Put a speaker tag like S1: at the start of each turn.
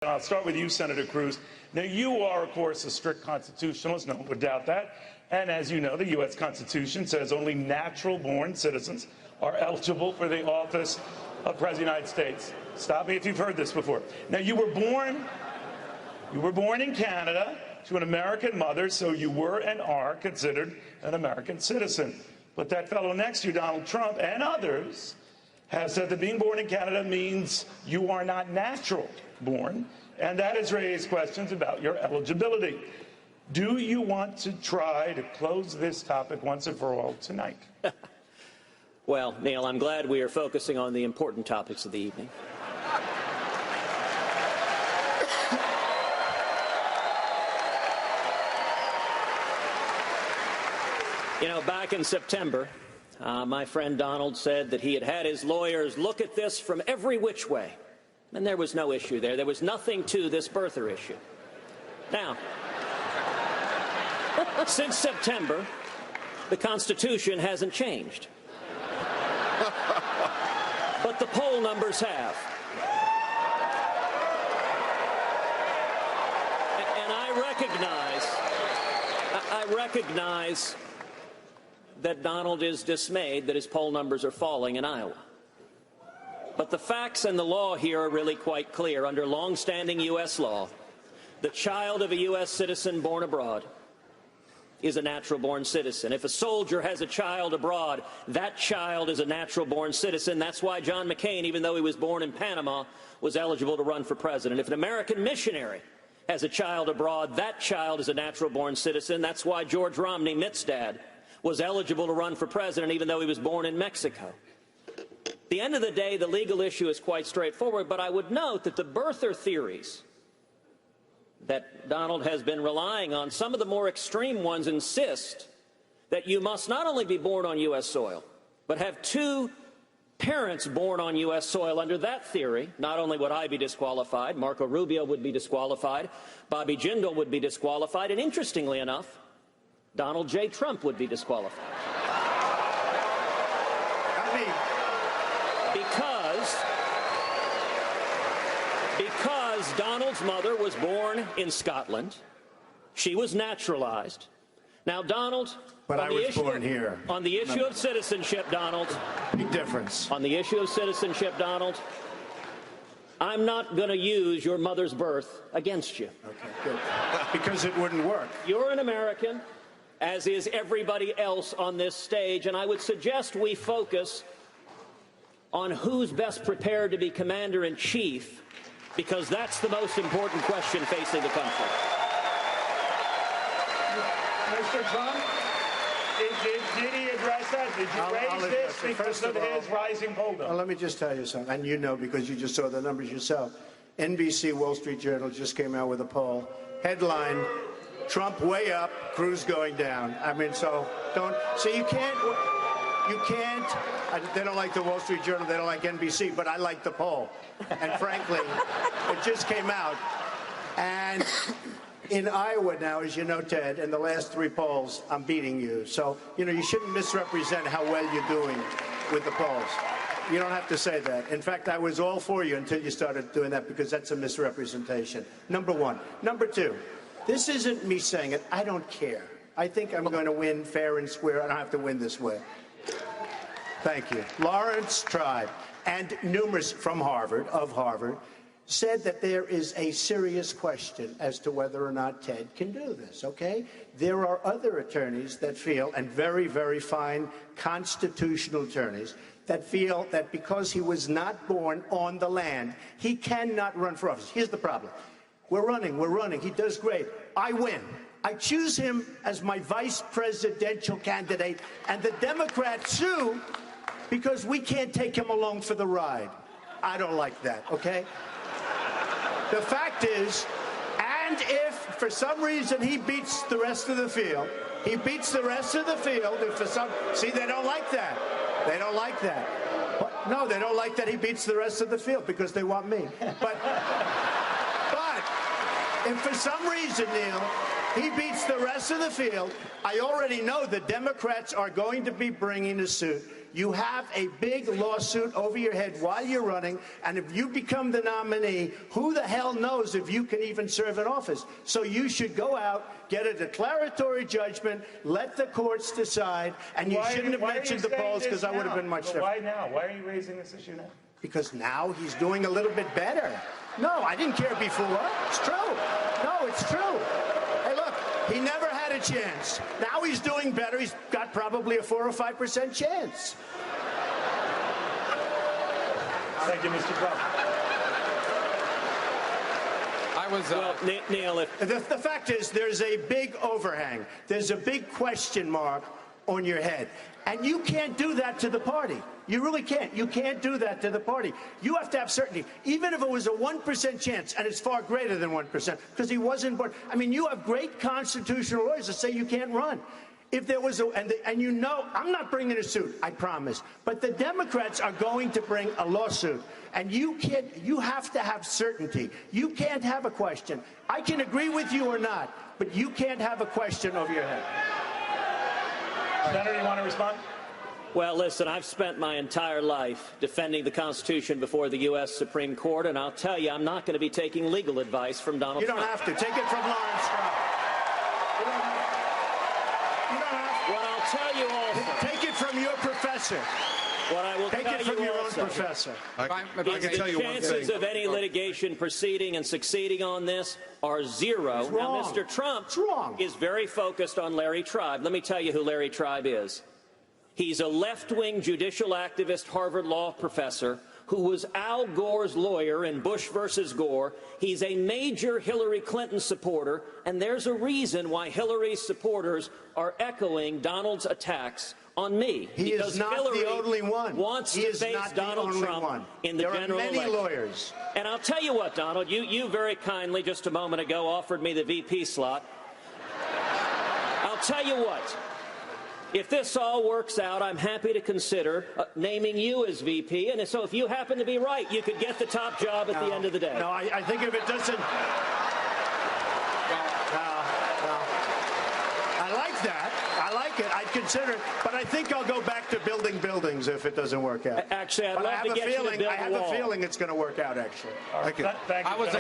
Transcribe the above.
S1: I'll start with you, Senator Cruz. Now, you are, of course, a strict constitutionalist. No one would doubt that. And as you know, the U.S. Constitution says only natural-born citizens are eligible for the office of President of the United States. Stop me if you've heard this before. Now, you were born in Canada to an American mother, so you were and are considered an American citizen. But that fellow next to you, Donald Trump, and others, have said that being born in Canada means you are not natural born, and that has raised questions about your eligibility. Do you want to try to close this topic once and for all tonight?
S2: Well, Neil, I'm glad we are focusing on the important topics of the evening. You know, back in September, my friend Donald said that he had had his lawyers look at this from every which way. And there was no issue there. There was nothing to this birther issue. Now, since September, the Constitution hasn't changed. But the poll numbers have. And I recognize that Donald is dismayed that his poll numbers are falling in Iowa. But the facts and the law here are really quite clear. Under long-standing U.S. law, the child of a U.S. citizen born abroad is a natural-born citizen. If a soldier has a child abroad, that child is a natural-born citizen. That's why John McCain, even though he was born in Panama, was eligible to run for president. If an American missionary has a child abroad, that child is a natural-born citizen. That's why George Romney, Mitt's dad, was eligible to run for president, even though he was born in Mexico. At the end of the day, the legal issue is quite straightforward, but I would note that the birther theories that Donald has been relying on, some of the more extreme ones insist that you must not only be born on U.S. soil, but have two parents born on U.S. soil. Under that theory, not only would I be disqualified, Marco Rubio would be disqualified, Bobby Jindal would be disqualified, and interestingly enough, Donald J. Trump would be disqualified. Because Donald's mother was born in Scotland. She was naturalized. Now, Donald...
S3: But I was born here.
S2: On the issue of citizenship, Donald...
S3: Big difference.
S2: On the issue of citizenship, Donald, I'm not going to use your mother's birth against you.
S3: Okay, good. Because it wouldn't work.
S2: You're an American, as is everybody else on this stage, and I would suggest we focus on who's best prepared to be commander-in-chief, because that's the most important question facing the country.
S1: Mr. Trump, did he address that? Did you raise this because of his rising poll?
S3: Well, let me just tell you something, and you know because you just saw the numbers yourself. NBC Wall Street Journal just came out with a poll. Headline, Trump way up, Cruz going down. I mean, so don't... So you can't... They don't like the Wall Street Journal, they don't like NBC, but I like the poll. And frankly, it just came out. And in Iowa now, as you know, Ted, in the last three polls, I'm beating you. So, you know, you shouldn't misrepresent how well you're doing with the polls. You don't have to say that. In fact, I was all for you until you started doing that, because that's a misrepresentation. Number one. Number two, this isn't me saying it. I don't care. I think I'm going to win fair and square. I don't have to win this way. Thank you. Lawrence Tribe and numerous from Harvard, said that there is a serious question as to whether or not Ted can do this, okay? There are other attorneys that feel, and very, very fine constitutional attorneys, that feel that because he was not born on the land, he cannot run for office. Here's the problem. We're running. He does great. I win. I choose him as my vice presidential candidate, and the Democrats sue because we can't take him along for the ride. I don't like that, okay? The fact is, and if for some reason he beats the rest of the field, if for some... See, they don't like that. They don't like that. No, they don't like that he beats the rest of the field because they want me. But if for some reason, Neil, he beats the rest of the field, I already know the Democrats are going to be bringing a suit You have a big lawsuit over your head while you're running, and if you become the nominee, who the hell knows if you can even serve in office? So you should go out, get a declaratory judgment, let the courts decide, and you shouldn't have mentioned the polls because I would have been much different.
S1: Why now? Why are you raising this issue now?
S3: Because now he's doing a little bit better. No, I didn't care before. It's true. No, it's true. Hey, look, he never had a chance. Now he's doing better. He's got probably a 4 or 5% chance.
S1: Thank you, Mr. Trump.
S2: Well, Neil,
S3: The fact is, there's a big overhang. There's a big question mark on your head. And you can't do that to the party. You really can't. You can't do that to the party. You have to have certainty. Even if it was a 1% chance, and it's far greater than 1%, because he wasn't born. I mean, you have great constitutional lawyers that say you can't run. If there was and you know, I'm not bringing a suit, I promise. But the Democrats are going to bring a lawsuit. And you have to have certainty. You can't have a question. I can agree with you or not, but you can't have a question over your head.
S1: Senator, you want to respond?
S2: Well, listen, I've spent my entire life defending the Constitution before the U.S. Supreme Court, and I'll tell you, I'm not going to be taking legal advice from Donald Trump.
S3: You don't have to. Take it from Lawrence Strauss. You don't have to.
S2: What I'll tell you also.
S3: Take it from your professor.
S2: What I will
S3: Take
S2: tell
S3: it from
S2: you
S3: your own
S2: also
S3: professor.
S4: I can tell you one thing.
S2: The chances of any litigation proceeding and succeeding on this are zero.
S3: It's
S2: now,
S3: wrong.
S2: Mr. Trump
S3: It's wrong.
S2: is very focused on Larry Tribe. Let me tell you who Larry Tribe is. He's a left-wing judicial activist, Harvard Law professor, who was Al Gore's lawyer in Bush versus Gore. He's a major Hillary Clinton supporter, and there's a reason why Hillary's supporters are echoing Donald's attacks on me.
S3: He
S2: because
S3: is not
S2: Hillary
S3: the only one.
S2: wants
S3: he
S2: to
S3: is
S2: face
S3: not
S2: Donald
S3: the only
S2: Trump
S3: one.
S2: in the general
S3: election. There are many
S2: election.
S3: lawyers.
S2: And I'll tell you what, Donald, you very kindly just a moment ago offered me the VP slot. I'll tell you what. If this all works out, I'm happy to consider naming you as VP. And so if you happen to be right, you could get the top job at the end of the day.
S3: No, I think if it doesn't... No. I like that. I like it. I'd consider it. But I think I'll go back to building buildings if it doesn't work out.
S2: Actually, I'd
S3: but
S2: love to get you to build
S3: I have
S2: a wall.
S3: a feeling it's going to work out, actually.
S1: Thank you.
S4: I was